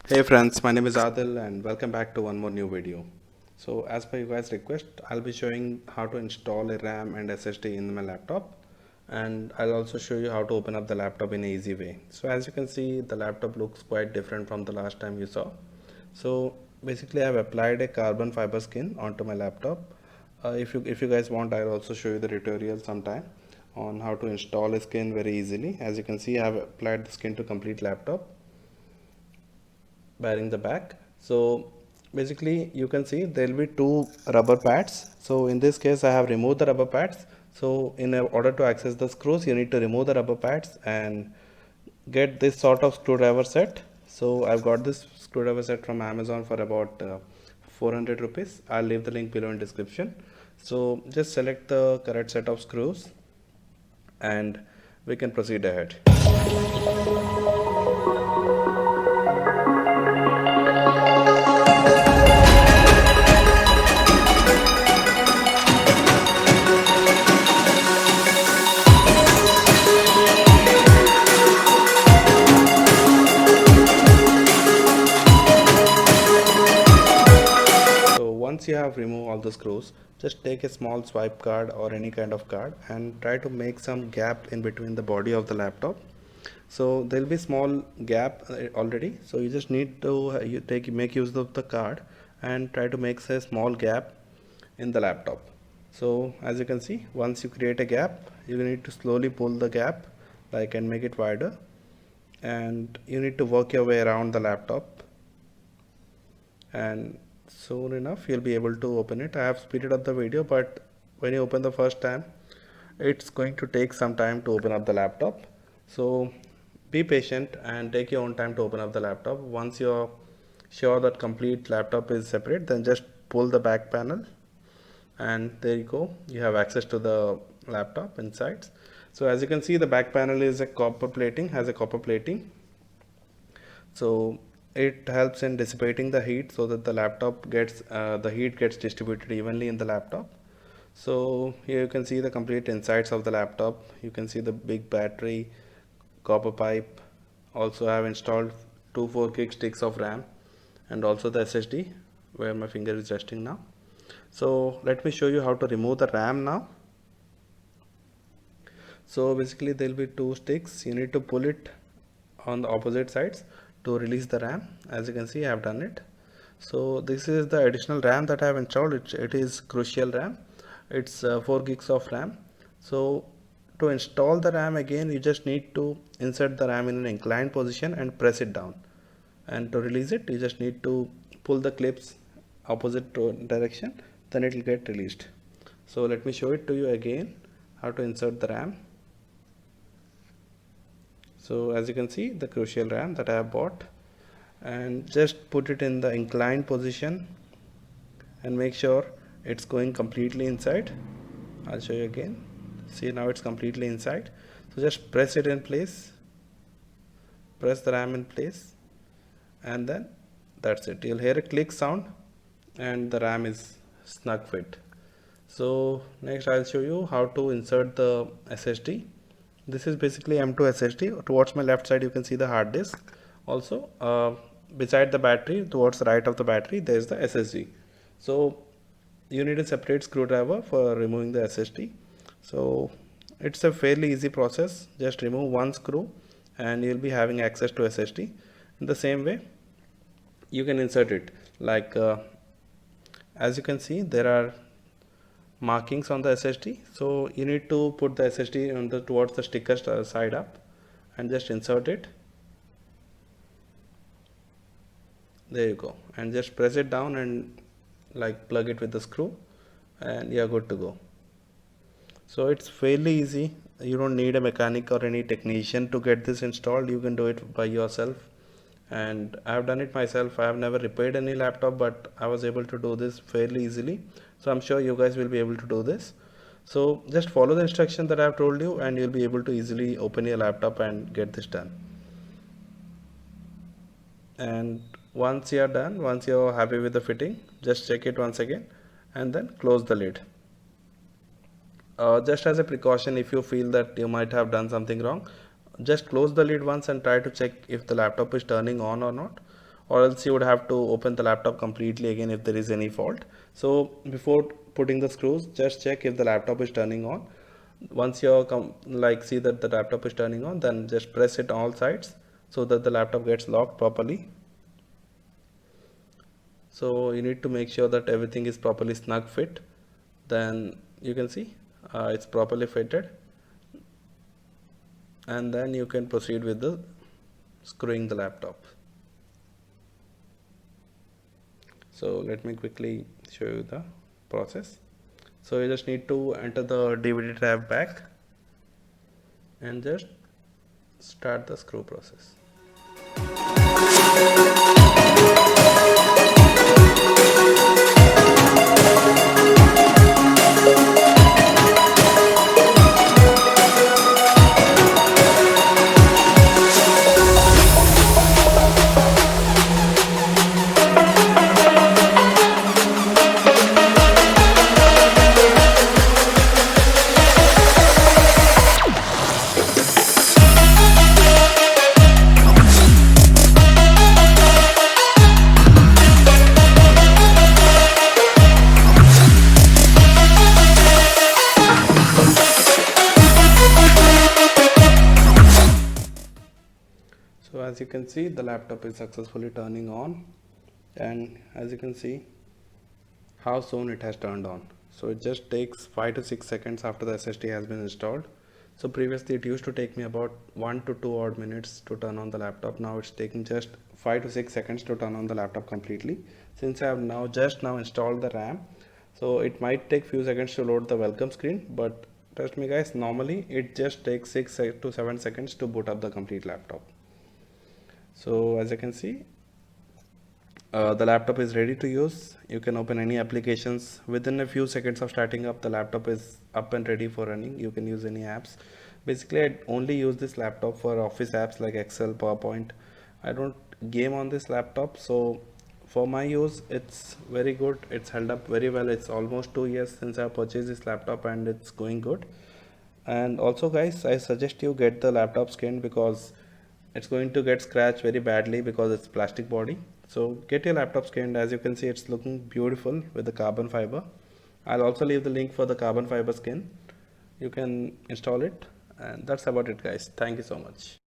Hey friends, my name is Adil and welcome back to one more new video. So as per you guys request, I'll be showing how to install a RAM and SSD in my laptop, and I'll also show you how to open up the laptop in an easy way. So as you can see, the laptop looks quite different from the last time you saw. So basically I've applied a carbon fiber skin onto my laptop. If you guys want, I'll also show you the tutorial sometime on how to install a skin very easily. As you can see, I've applied the skin to complete laptop bearing the back. So basically you can see there will be two rubber pads. So in this case I have removed the rubber pads. So in order to access the screws, you need to remove the rubber pads and get this sort of screwdriver set. So I've got this screwdriver set from Amazon for about 400 rupees. I'll leave the link below in description. So just select the correct set of screws and we can proceed ahead. Once you have removed all the screws, just take a small swipe card or any kind of card and try to make some gap in between the body of the laptop. So there will be small gap already, so you just need to make use of the card and try to make a small gap in the laptop. So as you can see, once you create a gap, you need to slowly pull the gap and make it wider, and you need to work your way around the laptop, and soon enough you'll be able to open it. I have speeded up the video, but when you open the first time, it's going to take some time to open up the laptop. So be patient and take your own time to open up the laptop. Once you're sure that complete laptop is separate, then just pull the back panel and there you go, you have access to the laptop inside. So as you can see, the back panel is a copper plating, has a copper plating. So it helps in dissipating the heat so that the laptop gets the heat gets distributed evenly in the laptop. So here you can see the complete insides of the laptop. You can see the big battery, copper pipe. Also I have installed two 4 gig sticks of RAM and also the SSD where my finger is resting now. So let me show you how to remove the RAM now. So basically there will be two sticks. You need to pull it on the opposite sides to release the RAM. As you can see, I have done it. So this is the additional RAM that I have installed. It is Crucial RAM. It's 4 gigs of RAM. So to install the RAM again, you just need to insert the RAM in an inclined position and press it down. And to release it, you just need to pull the clips opposite direction, then it will get released. So let me show it to you again how to insert the RAM. So as you can see, the Crucial RAM that I have bought, and just put it in the inclined position and make sure it's going completely inside. I'll show you again. See, now it's completely inside. So just press it in place, press the RAM in place, and then that's it. You'll hear a click sound and the RAM is snug fit. So next I'll show you how to insert the SSD. This is basically M2 SSD. Towards my left side you can see the hard disk. Also beside the battery, towards the right of the battery, there is the SSD. So you need a separate screwdriver for removing the SSD. So it's a fairly easy process. Just remove one screw and you'll be having access to SSD. In the same way you can insert it, as you can see, there are markings on the SSD. So you need to put the SSD on towards the sticker side up and just insert it. There you go, and just press it down and plug it with the screw and you're good to go. So it's fairly easy. You don't need a mechanic or any technician to get this installed. You can do it by yourself, and I have done it myself. I have never repaired any laptop, but I was able to do this fairly easily. So I'm sure you guys will be able to do this. So just follow the instruction that I have told you and you'll be able to easily open your laptop and get this done. And once you are done, once you're happy with the fitting, just check it once again and then close the lid. Just as a precaution, if you feel that you might have done something wrong, just close the lid once and try to check if the laptop is turning on or not. or else you would have to open the laptop completely again if there is any fault. So before putting the screws, just check if the laptop is turning on. Once you see that the laptop is turning on, then just press it on all sides so that the laptop gets locked properly. So you need to make sure that everything is properly snug fit. Then you can see it's properly fitted, and then you can proceed with the screwing the laptop. So let me quickly show you the process. So you just need to enter the DVD drive back and just start the screw process. So as you can see, the laptop is successfully turning on, and as you can see how soon it has turned on. So it just takes 5 to 6 seconds after the SSD has been installed. So previously it used to take me about 1 to 2 odd minutes to turn on the laptop. Now it's taking just 5 to 6 seconds to turn on the laptop completely, since I have just now installed the RAM. So it might take few seconds to load the welcome screen, but trust me guys, normally it just takes 6 to 7 seconds to boot up the complete laptop. So as you can see, the laptop is ready to use. You can open any applications within a few seconds of starting up. The laptop is up and ready for running. You can use any apps. Basically, I only use this laptop for office apps like Excel, PowerPoint. I don't game on this laptop, so for my use it's very good. It's held up very well. It's almost 2 years since I purchased this laptop and it's going good. And also guys, I suggest you get the laptop skinned, because it's going to get scratched very badly because it's plastic body. So get your laptop skinned. As you can see, it's looking beautiful with the carbon fiber. I'll also leave the link for the carbon fiber skin. You can install it, and that's about it guys. Thank you so much.